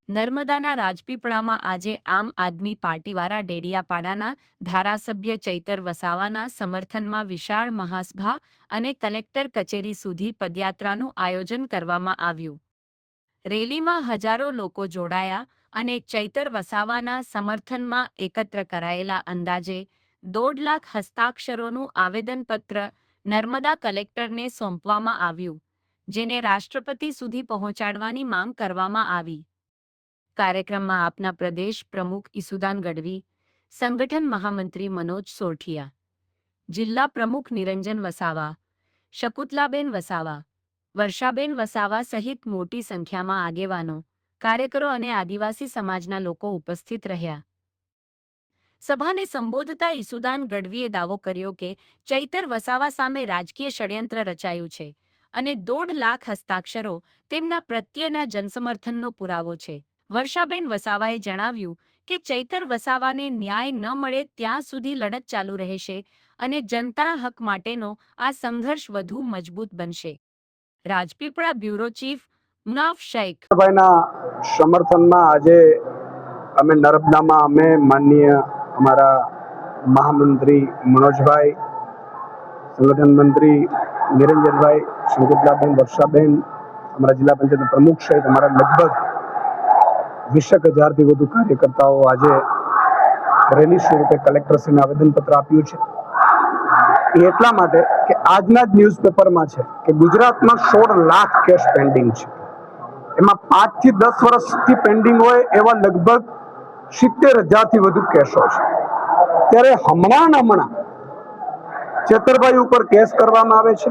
નર્મદાના રાજપીપળામાં આજે આમ આદમી પાર્ટીવાળા ડેડિયાપાડાના ધારાસભ્ય ચૈતર વસાવાના સમર્થનમાં વિશાળ મહાસભા અને કલેક્ટર કચેરી સુધી પદયાત્રાનું આયોજન કરવામાં આવ્યું. રેલીમાં હજારો લોકો જોડાયા અને ચૈતર વસાવાના સમર્થનમાં એકત્ર કરાયેલા અંદાજે 1.5 લાખ હસ્તાક્ષરોનું આવેદનપત્ર નર્મદા કલેક્ટરને સોંપવામાં આવ્યું, જેને રાષ્ટ્રપતિ સુધી પહોંચાડવાની માંગ કરવામાં આવી. કાર્યક્રમમાં આપના પ્રદેશ પ્રમુખ ઈસુદાન ગઢવી, સંગઠન મહામંત્રી મનોજ સોરઠિયા, જિલ્લા પ્રમુખ નિરંજન વસાવા, શકુંતલાબેન વસાવા, વર્ષાબેન વસાવા સહિત મોટી સંખ્યામાં આગેવાનો, કાર્યકરો અને આદિવાસી સમાજના લોકો ઉપસ્થિત રહ્યા. સભાને સંબોધતા ઈસુદાન ગઢવીએ દાવો કર્યો કે ચૈતર વસાવા સામે રાજકીય ષડયંત્ર રચાયું છે અને 1.5 લાખ હસ્તાક્ષરો તેમના પ્રત્યેના જનસમર્થનનો પુરાવો છે. વર્ષાબેન વસાવાએ જણાવ્યું કે ચૈતર વસાવાને ન્યાય ન મળે ત્યાં સુધી લડત ચાલુ રહેશે અને જનતા હક માટેનો આ સંઘર્ષ વધુ મજબૂત બનશે. રાજપીપળા બ્યુરો ચીફ મુનાફ શેખ ભાઈના સમર્થનમાં આજે અમે નર્મદામાં માનનીય અમારા મહામંત્રી મનોજભાઈ, સંગઠન મંત્રી નિરંજનભાઈ, શકુંતલાબેન, વર્ષાબેન, અમારા જિલ્લા પંચાયત પ્રમુખ સહિત અમારા લગભગ 20,000થી વધુ કાર્યકર્તાઓ આજે રેલી સ્વરૂપે કલેક્ટરશ્રીને આવેદનપત્ર આપ્યું છે. એ એટલા માટે કે આજના જ ન્યૂઝપેપરમાં છે કે ગુજરાતમાં 16 લાખ કેસ પેન્ડિંગ છે. એમાં 5 થી 10 વર્ષથી પેન્ડિંગ હોય એવા લગભગ 70,000થી વધુ કેસો છે. ત્યારે હમણાં ચેતરભાઈ ઉપર કેસ કરવામાં આવે છે,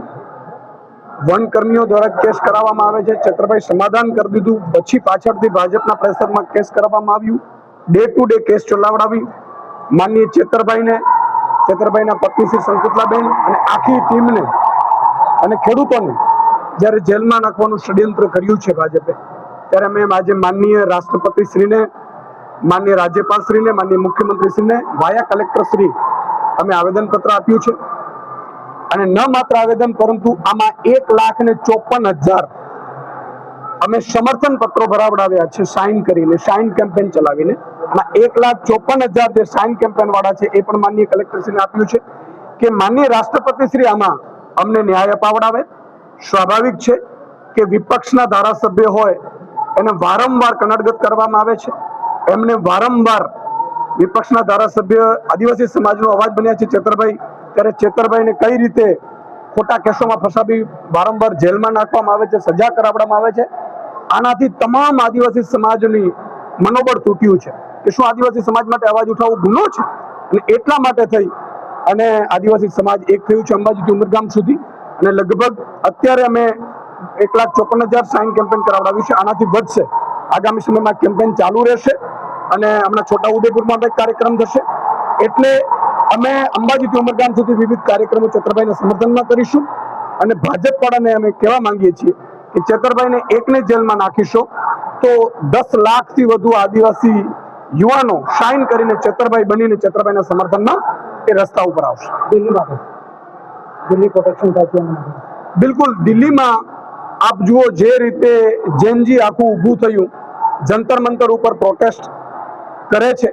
વનકર્મીઓ દ્વારા કેસ કરાવવામાં આવે છે. ચેતરભાઈ સમાધાન કરી દીધું, પછી પાછળથી ભાજપના પ્રેશરમાં કેસ કરવામાં આવ્યું, ડે ટુ ડે કેસ ચલાવડાવી માનનીય ચેતરભાઈના પત્ની શ્રી શકુંતલાબેન અને આખી ટીમને અને ખેડૂતોને જ્યારે જેલમાં નાખવાનું ષડયંત્ર કર્યું છે ભાજપે, ત્યારે અમે આજે માનનીય રાષ્ટ્રપતિશ્રીને, માનનીય રાજ્યપાલશ્રીને, માનનીય મુખ્યમંત્રીશ્રીને વાયા કલેક્ટરશ્રી અમે આવેદનપત્ર આપ્યું છે. અને ન માત્ર આવેદન પરંતુ આમાં 1,54,000 અમે સમર્થન પત્રો ભરાવડાવ્યા છે સાઇન કરીને, સાઇન કેમ્પેન ચલાવીને. આમાં 1,54,000 જે સાઇન કેમ્પેન વાળા છે એ પણ માનનીય કલેક્ટરશ્રીને આપ્યું છે કે માનનીય રાષ્ટ્રપતિશ્રી આમાં અમને ન્યાય અપાવડાવે. સ્વાભાવિક છે કે વિપક્ષના ધારાસભ્ય હોય એને વારંવાર કનડગત કરવામાં આવે છે. એમને વારંવાર વિપક્ષના ધારાસભ્ય આદિવાસી સમાજનો અવાજ બન્યા છે ચેતરભાઈ, ત્યારે ચેતરભાઈને કઈ રીતે ખોટા કેસોમાં ફસાવી વારંવાર જેલમાં નાખવામાં આવે છે, સજા કરાવવામાં આવે છે. આનાથી તમામ આદિવાસી સમાજની મનોબળ તૂટ્યું છે કે શું આદિવાસી સમાજ માટે અવાજ ઉઠાવવો ગુનો છે. અને એટલા માટે થઈ અને આદિવાસી સમાજ એક થયું છે અંબાજીથી ઉમરગામ સુધી. અને લગભગ અત્યારે અમે 1,54,000 સાઇન કેમ્પેન કરાવડાવ્યું છે. આનાથી વધશે. આગામી સમયમાં કેમ્પેન ચાલુ રહેશે અને હમણાં છોટાઉદેપુરમાં એક કાર્યક્રમ થશે. એટલે અમે અંબાજીથી ઉમરગામ સુધી વિવિધ કાર્યક્રમો ચેતરભાઈના સમર્થનમાં કરીશું. અને ભાજપ વાળાને અમે કહેવા માંગીએ છીએ કે ચેતરભાઈને એકને જેલમાં નાખીશો તો 10 લાખથી વધુ આદિવાસી યુવાનો સાઇન કરીને ચેતરભાઈ બનીને ચેતરભાઈના સમર્થનમાં એ રસ્તા ઉપર આવશે. દિલ્હી પ્રોટેક્શન બિલકુલ. દિલ્હીમાં આપ જુઓ જે રીતે જેનજી આખું ઊભું થયું, જંતર મંતર ઉપર પ્રોટેસ્ટ કરે છે,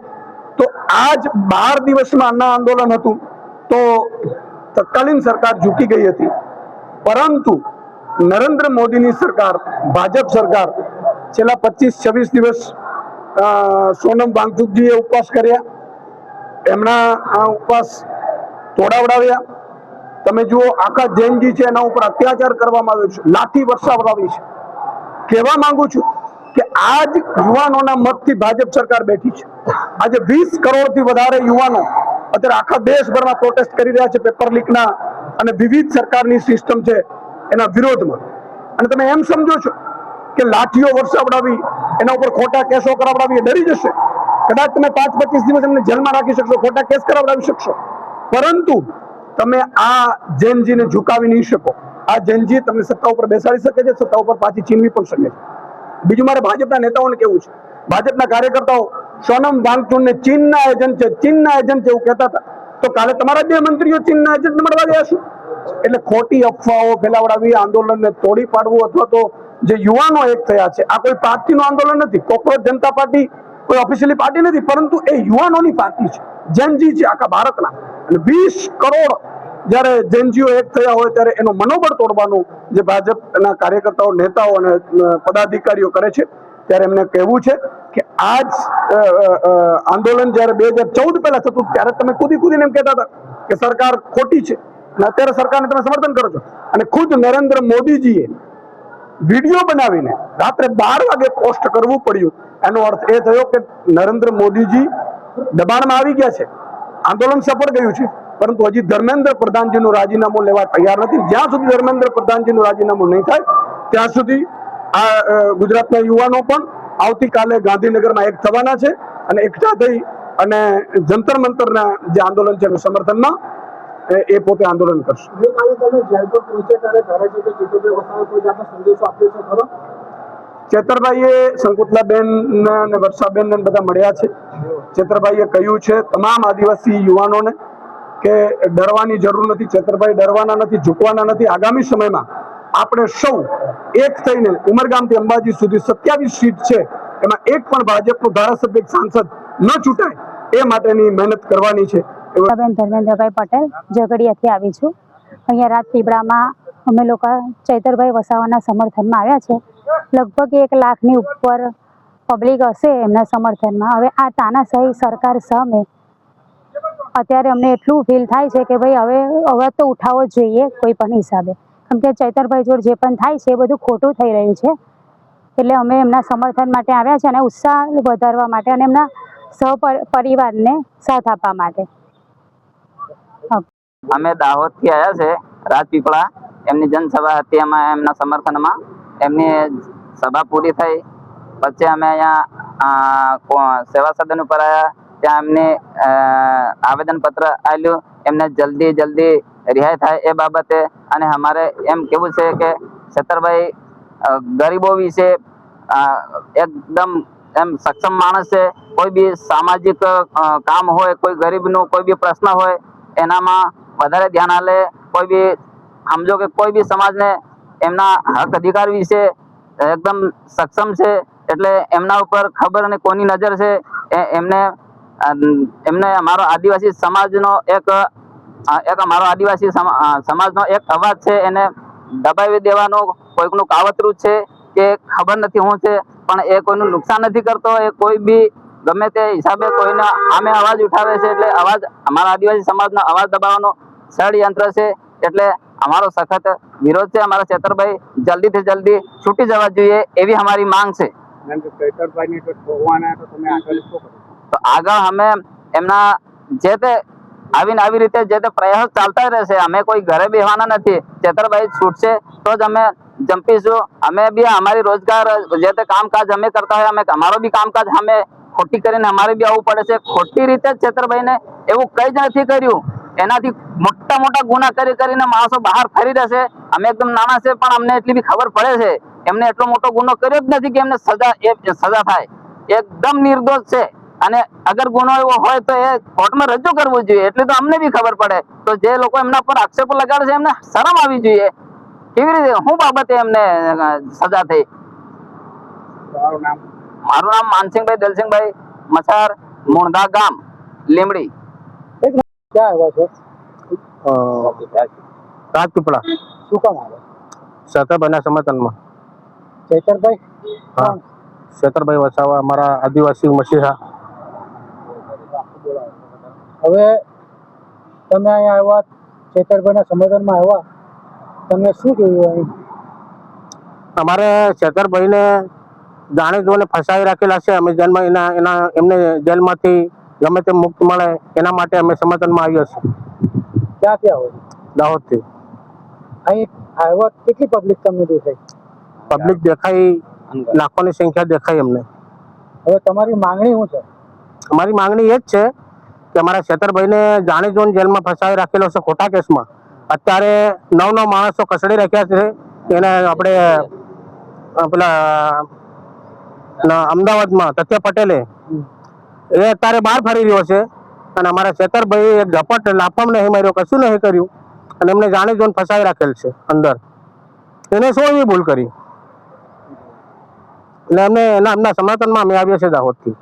તો આજ 12 દિવસમાં અન્ના આંદોલન હતું તો તત્કાલીન સરકાર ઝૂકી ગઈ હતી. પરંતુ નરેન્દ્ર મોદીની સરકાર, ભાજપ સરકાર છેલ્લા 25-26 દિવસ સોનમ વાંગચુકજીએ ઉપવાસ કર્યા, એમના આ ઉપવાસ તોડાવડાવ્યા. તમે જુઓ આખા જૈનજી છે એના ઉપર અત્યાચાર કરવામાં આવ્યો છે, લાઠી વરસાવડાવી છે. કહેવા માંગુ છું કે આજ યુવાનોના મતથી ભાજપ સરકાર બેઠી છે. આજે 20 કરોડથી વધારે યુવાનો અત્યારે આખા દેશભરમાં પ્રોટેસ્ટ કરી રહ્યા છે પેપર લીકના અને વિવિધ સરકારની સિસ્ટમ છે એના વિરોધમાં. અને તમે એમ સમજો છો કે લાઠીઓ વરસાવડાવી, એના ઉપર ખોટા કેસો કરાવડાવી ડરી જશે? કદાચ તમે 5-25 દિવસ એમને જેલમાં રાખી શકશો, ખોટા કેસ કરાવડાવી શકશો, પરંતુ તમે આ જેનજીને ઝુકાવી નહીં શકો. આ જેનજી તમને સત્તા ઉપર બેસાડી શકે છે, સત્તા ઉપર પાછી છીનવી પણ શકે છે. બીજું મારે ભાજપના નેતાઓને કેવું છે, ભાજપના કાર્યકર્તાઓ સોનમ વાંગચુકને ચીનના એજન્ટ છે, ચીનના એજન્ટ છે એવું કહેતા હતા, તો કાલે તમારા 2 મંત્રીઓ ચીનના એજન્ટને મળવા ગયા છે. એટલે ખોટી અફવાઓ ફેલાવડાવી, આંદોલનને તોડી પાડવું અથવા તો જે યુવાનો એક થયા છે, આ કોઈ પાર્ટીનું આંદોલન નથી, કોકરોચ જનતા પાર્ટી કોઈ ઓફિશિયલી પાર્ટી નથી, પરંતુ એ યુવાનોની પાર્ટી છે, જેનજી છે આખા ભારતના. અને 20 કરોડ જ્યારે જેનજીઓ એક થયા હોય ત્યારે એનું મનોબળ તોડવાનું જે ભાજપના કાર્યકર્તાઓ, નેતાઓ અને પદાધિકારીઓ કરે છે, ત્યારે એમને કહેવું છે કે આ જ આંદોલન જ્યારે 2014 પહેલા થતું ત્યારે તમે કૂદીને એમ કહેતા હતા કે સરકાર ખોટી છે, અને અત્યારે સરકારને તમે સમર્થન કરો છો. અને ખુદ નરેન્દ્ર મોદીજીએ વિડીયો બનાવીને રાત્રે 12 વાગે પોસ્ટ કરવું પડ્યું. એનો અર્થ એ થયો કે નરેન્દ્ર મોદીજી દબાણમાં આવી ગયા છે, આંદોલન સફળ ગયું છે, પરંતુ હજી ધર્મેન્દ્ર પ્રધાનજીનું રાજીનામું લેવા તૈયાર નથી. જ્યાં સુધી ધર્મેન્દ્ર પ્રધાનજીનું રાજીનામું નહીં થાય ત્યાં સુધી આ ગુજરાતના યુવાનો પણ આવતીકાલે ગાંધીનગરમાં એક થવાના છે અને એકઠા થઈ અને જંતર મંતરના જે આંદોલન છે એનું સમર્થનમાં એ પોતે આંદોલન કરશે. ગઈકાલે તમે જેલ પર પહોંચ્યા ત્યારે ધારાસભ્ય ચેતરભાઈ વસાવાએ કોઈ જાતનો સંદેશો આપ્યો છે ખરો? ચેતરભાઈએ શંકુતલાબેન અને વર્ષાબેન બધા મળ્યા છે. ચેતરભાઈએ કહ્યું છે તમામ આદિવાસી યુવાનોને કે ડરવાની જરૂર નથી. ચેતરભાઈ ડરવાના નથી, ઝૂકવાના નથી. આગામી સમયમાં આપણે સૌ એક થઈને ઉમરગામથી અંબાજી સુધી 27 સીટ છે, એમાં એક પણ ભાજપનો ધારાસભ્ય, સાંસદ ન ચૂંટાય એ માટેની મહેનત કરવાની છે. ધર્મેન્દ્રભાઈ પટેલ ઝઘડિયાથી આવી છું. અહીંયા રાજપીપળામાં અમે લોકો ચૈતરભાઈ વસાવાના સમર્થનમાં આવ્યા છે. લગભગ 1 લાખની ઉપર પબ્લિક હશે એમના સમર્થનમાં. હવે આ તાનાશાહી સરકાર સામે અત્યારે અમને એટલું ફીલ થાય છે કે ભાઈ હવે અવાજ તો ઉઠાવવો જ જોઈએ કોઈ પણ હિસાબે, કેમ કે ચૈતરભાઈ જોડે જે પણ થાય છે એ બધું ખોટું થઈ રહ્યું છે. એટલે અમે એમના સમર્થન માટે આવ્યા છે અને ઉત્સાહ વધારવા માટે અને એમના પરિવારને સાથ આપવા માટે. અમે દાહોદથી આવ્યા છે રાજપીપળા. એમની જનસભા હતી, એમાં એમના સમર્થનમાં એમની સભા પૂરી થઈ પછી અમે અહીંયા સેવા સદન ઉપર આવ્યા. ત્યાં એમને આવેદનપત્ર આપ્યું એમને જલ્દી રિહાઈ થાય એ બાબતે. અને અમારે એમ કેવું છે કે ચેતરભાઈ ગરીબો વિશે એકદમ એમ સક્ષમ માણસ છે. કોઈ બી સામાજિક કામ હોય, કોઈ ગરીબનું કોઈ બી પ્રશ્ન હોય એનામાં વધારે ધ્યાન આલે. કોઈ બી સમજો કે કોઈ બી સમાજને એમના હક અધિકાર વિશે એકદમ સક્ષમ છે. એટલે એમના ઉપર ખબર અને કોની નજર છે એમને અમારો આદિવાસી સમાજનો એક અમારો આદિવાસી સમાજનો એક અવાજ છે એને દબાવી દેવાનું કોઈકનું કાવતરું છે કે ખબર નથી શું છે, પણ એ કોઈનું નુકસાન નથી કરતો. એ કોઈ બી ગમે તે હિસાબે કોઈના સામે અવાજ ઉઠાવે છે. એટલે અવાજ અમારા આદિવાસી સમાજનો અવાજ દબાવવાનો ષડયંત્ર છે. એટલે અમારો સખત વિરોધ છે. અમારા ચેતરભાઈ જલ્દીથી જલ્દી છૂટી જવા જોઈએ એવી અમારી માંગ છે. તો આગળ અમે એમના જે તે આવી રીતે જે તે પ્રયાસ ચાલતા રહેશે. અમે કોઈ ઘરે બેસવાના નથી. ચેતરભાઈ છૂટશે તો જ અમે જંપીશું. અમે બી અમારી રોજગાર જે તે કામકાજ અમે કરતા હોય, અમે અમારો બી કામકાજ અમે ખોટી કરીને અમારે બી આવવું પડે છે. ખોટી રીતે ચેતરભાઈને એવું કઈ જ નથી કર્યું. એનાથી મોટા ગુના કરીને માણસો બહાર ફરી રહેશે. અમે એકદમ નાના છે પણ અમને એટલી બી ખબર પડે છે એમને એટલો મોટો ગુનો કર્યો જ નથી કે એમને સજા થાય. એકદમ નિર્દોષ છે. અને અગર ગુનો એવો હોય તો એ કોર્ટમાં રજૂ કરવું જોઈએ, એટલે તો અમને બી ખબર પડે. તો જે લોકો એમના પર આક્ષેપો લગાડે છે એમને શરમ આવી જોઈએ. કેવી રીતે શું બાબતે એમને સજા થઈ? મારું નામ માનસિંહભાઈ દલસિંહભાઈ મસાર, મુણધા ગામ, લીમડી. ક્યાં આવ્યા છો? રાજપીપળા. શું કામ આવ્યા? ચેતરભાઈના સમર્થનમાં. ચૈતરભાઈ? હા, ચેતરભાઈ વસાવા અમારા આદિવાસી મસીહા. હવે તમે અહીંયા આવ્યા, ચૈતરભાઈના સમર્થનમાં આવ્યા, તમને શું જોયું અહીં? અમારે ચેતરભાઈને જાણે જોઈને ફસાવી રાખેલા છે. અમે એમને જેલમાંથી ગમે તે મુક્ત મળે એના માટે અમે સમર્થનમાં આવ્યા છીએ. ક્યાંથી આવો? દાહોદથી. અહીં આવ્યા કેટલી પબ્લિક તમને દેખાય? પબ્લિક દેખાઈ, લાખોની સંખ્યા દેખાઈ અમને. હવે તમારી માંગણી શું છે? અમારી માંગણી એ જ છે કે અમારા ચેતરભાઈને જાણે જોઈને જેલમાં ફસાવી રાખેલો છે ખોટા કેસમાં. અત્યારે 9 માણસો કસડી રાખ્યા છે. એને આપણે પેલા અમદાવાદમાં તથ્ય પટેલે એ અત્યારે બહાર ફરી રહ્યો છે. અને અમારા ચેતરભાઈ એક ઝપટ લાફામ નહીં માર્યો, કશું નહીં કર્યું, અને એમને જાણે જોઈને ફસાવી રાખેલ છે અંદર. એને શું એવી ભૂલ કરી? એટલે અમને એમના સમર્થનમાં અમે આવ્યા છે દાહોદથી.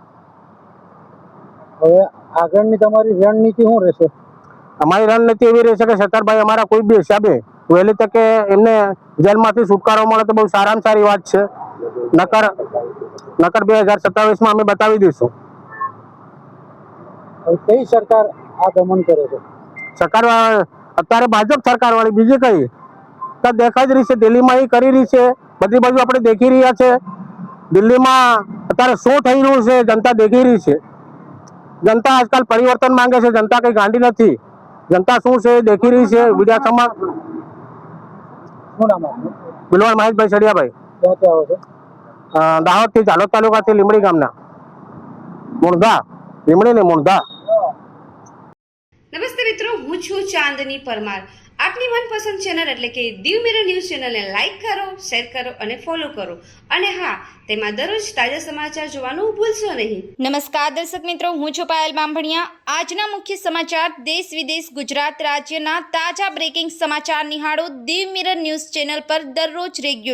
હવે આગળની તમારી રણનીતિ શું રહેશે? અમારી રણનીતિ એવી રહેશે કે સત્તરભાઈ અમારા કોઈ બી હિસાબે વહેલી તકે એમને જેલમાંથી છુટકારો મળે તો બહુ સારામાં સારી વાત છે. નકર 2027માં અમે બતાવી દઈશું. કઈ સરકાર આ દમન કરે છે? સરકાર અત્યારે ભાજપ સરકાર વાળી, બીજી કઈ તો દેખાઈ જ રહી છે. દિલ્હીમાં એ કરી રહી છે, બધી બાજુ આપણે દેખી રહ્યા છે. દિલ્હીમાં અત્યારે શું થઈ રહ્યું છે જનતા દેખી રહી છે. જનતા આજકાલ પરિવર્તન માંગે છે. જનતા કઈ ગાંડી નથી. જનતા શું છે દેખી રહી છે. વિધાનસભામાં શું નામ આપનું? બિલવાલ મહેશભાઈ સડિયાભાઈ. ક્યાંથી આવો છો? દાહોદથી, ઝાલોદ તાલુકાથી, લીમડી ગામના. મુણધા, લીમડી ને મુણધા. નમસ્તે મિત્રો, હું છું ચાંદની પરમાર. આપની મનપસંદ ચેનલ એટલે કે દીવ મિરર ન્યૂઝ ચેનલને લાઈક કરો, શેર કરો અને ફોલો કરો. અને હા, તેમાં દરરોજ તાજા સમાચાર જોવાનું ભૂલશો નહીં. નમસ્કાર દર્શક મિત્રો, હું છું પાયલ બામભણિયા. આજના મુખ્ય સમાચાર દેશ વિદેશ ગુજરાત રાજ્યના તાજા બ્રેકિંગ સમાચાર નિહાળો દીવ મિરર ન્યૂઝ ચેનલ પર દરરોજ રેગ્યુલર.